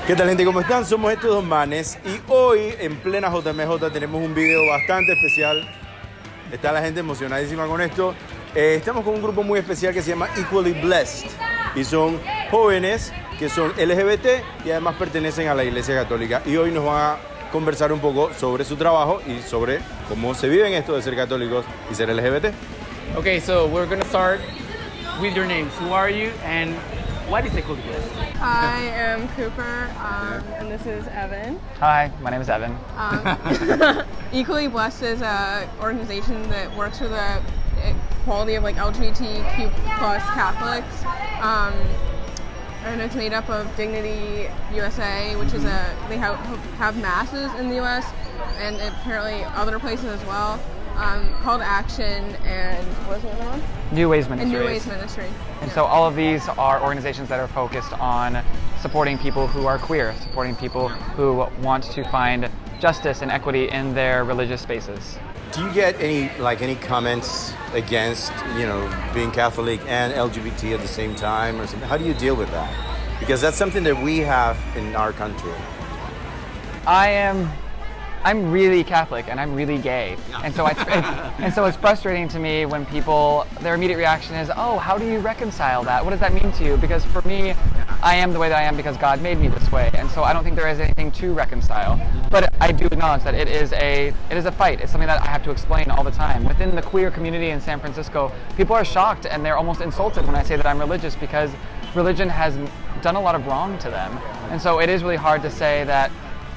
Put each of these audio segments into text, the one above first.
¿Qué tal, gente? ¿Cómo están? Somos estos dos manes y hoy en plena JMJ tenemos un video bastante especial. Está la gente emocionadísima con esto. Estamos con un grupo muy especial que se llama Equally Blessed y son jóvenes que son LGBT y además pertenecen a la Iglesia Católica, y hoy nos van a conversar un poco sobre su trabajo y sobre cómo se vive en esto de ser católicos y ser LGBT. Okay, so we're going to start with your names. Who are you and what is Equally Blessed? I am Cooper, and this is Evan. Hi, my name is Evan. Equally Blessed is an organization that works for the equality of LGBTQ plus Catholics, and it's made up of Dignity USA, which is they have masses in the U.S. and apparently other places as well. Called Action and what was the other one? New Ways Ministries. And New Ways Ministry. And so all of these are organizations that are focused on supporting people who are queer, supporting people who want to find justice and equity in their religious spaces. Do you get any comments against, being Catholic and LGBT at the same time or something? How do you deal with that? Because that's something that we have in our country. I'm really Catholic and I'm really gay, and so it's frustrating to me when people, their immediate reaction is, oh, how do you reconcile that? What does that mean to you? Because for me, I am the way that I am because God made me this way, and so I don't think there is anything to reconcile. But I do acknowledge that it is a fight. It's something that I have to explain all the time. Within the queer community in San Francisco, people are shocked and they're almost insulted when I say that I'm religious because religion has done a lot of wrong to them, and so it is really hard to say that.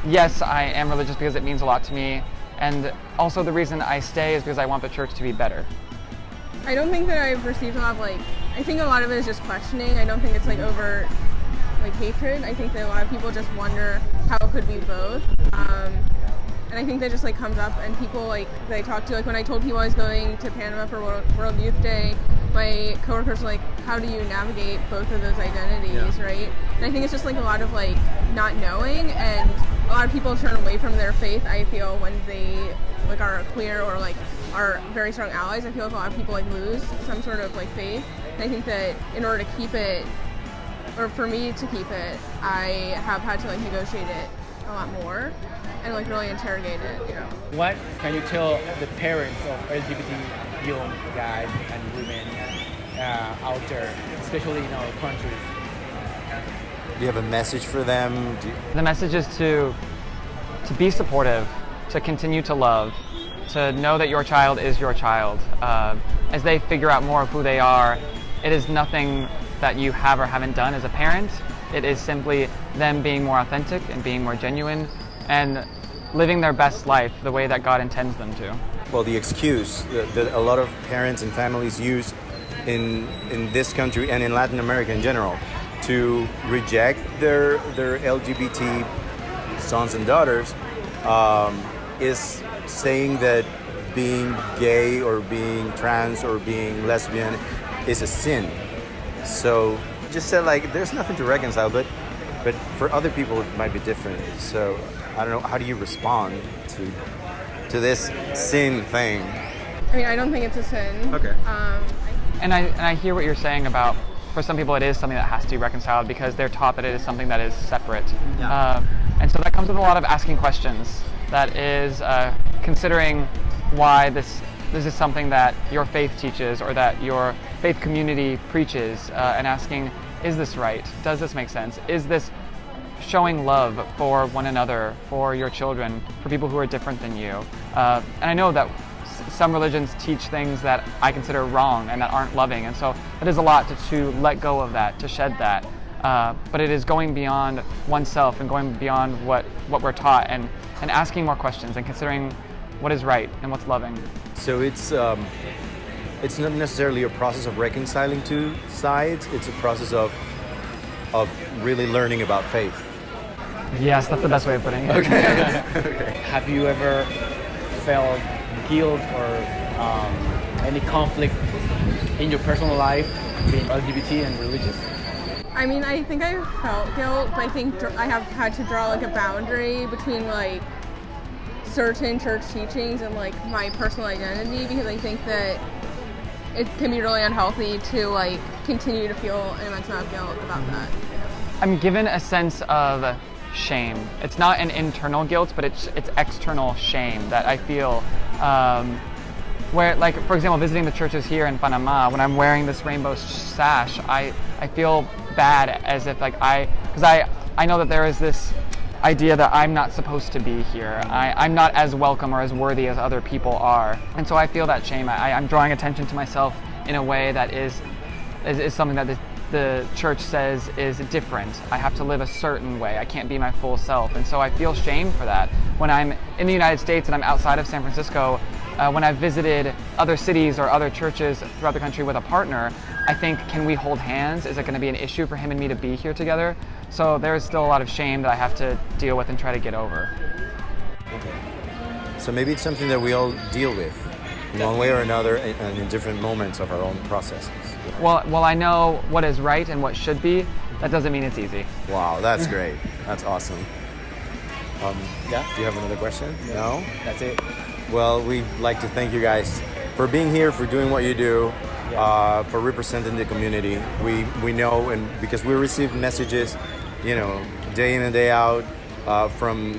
Yes, I am religious because it means a lot to me, and also the reason I stay is because I want the church to be better. I don't think that I've received a lot of I think a lot of it is just questioning. I don't think it's over hatred. I think that a lot of people just wonder how it could be both. And I think that just comes up, and people that I talk to, when I told people I was going to Panama for World Youth Day, my coworkers were like, how do you navigate both of those identities, right? And I think it's just a lot of not knowing, and a lot of people turn away from their faith, I feel, when they are queer or are very strong allies. I feel like a lot of people lose some sort of faith. And I think that in order to keep it, or for me to keep it, I have had to negotiate it a lot more and really interrogate it. What can you tell the parents of LGBT young guys and women out there, especially in our countries? Do you have a message for them? The message is to be supportive, to continue to love, to know that your child is your child. As they figure out more of who they are, it is nothing that you have or haven't done as a parent. It is simply them being more authentic and being more genuine and living their best life the way that God intends them to. Well, the excuse that a lot of parents and families use in this country and in Latin America in general to reject their LGBT sons and daughters is saying that being gay or being trans or being lesbian is a sin. So just said there's nothing to reconcile, but for other people it might be different. So I don't know, how do you respond to this sin thing? I mean, I don't think it's a sin. Okay. And I hear what you're saying about, for some people it is something that has to be reconciled because they're taught that it is something that is separate. Yeah. And so that comes with a lot of asking questions. That is considering why this is something that your faith teaches or that your faith community preaches, and asking, is this right? Does this make sense? Is this showing love for one another, for your children, for people who are different than you? And I know that some religions teach things that I consider wrong and that aren't loving, and so it is a lot to let go of that, to shed that. But it is going beyond oneself and going beyond what we're taught, and asking more questions and considering what is right and what's loving. So it's not necessarily a process of reconciling two sides. It's a process of really learning about faith. Yes, that's the best way of putting it. Okay. Okay. Have you ever felt guilt or any conflict in your personal life being LGBT and religious? I mean, I think I felt guilt, but I think I have had to draw a boundary between certain church teachings and my personal identity, because I think that it can be really unhealthy to continue to feel an immense amount of guilt about that. I'm given a sense of shame. It's not an internal guilt, but it's external shame that I feel. Where, like, for example, visiting the churches here in Panamá, when I'm wearing this rainbow sash, I feel bad as if, like, because I know that there is this idea that I'm not supposed to be here. I'm not as welcome or as worthy as other people are. And so I feel that shame. I'm drawing attention to myself in a way that is something that the church says is different. I have to live a certain way. I can't be my full self. And so I feel shame for that. When I'm in the United States and I'm outside of San Francisco, when I've visited other cities or other churches throughout the country with a partner, I think, can we hold hands? Is it going to be an issue for him and me to be here together? So there's still a lot of shame that I have to deal with and try to get over. So maybe it's something that we all deal with in one way or another and in different moments of our own processes. Well, I know what is right and what should be. That doesn't mean it's easy. Wow, that's great. That's awesome. Yeah? Do you have another question? No? That's it. Well, we'd like to thank you guys for being here, for doing what you do, for representing the community. We know, and because we receive messages, day in and day out from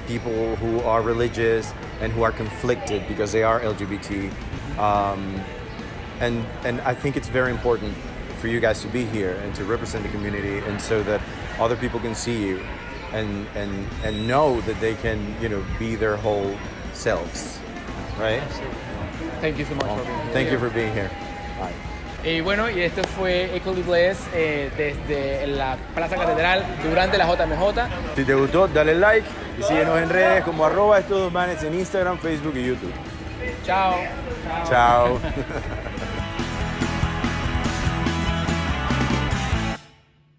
people who are religious and who are conflicted because they are LGBT. And I think it's very important for you guys to be here and to represent the community, and so that other people can see you and know that they can, be their whole selves, right? Thank you so much for being here. Thank you for being here. Bye. Y esto fue Equally Blessed desde la Plaza Catedral durante la JMJ. Si te gustó, dale like y síguenos en redes como @estos manes en Instagram, Facebook y YouTube. Chao. Chao.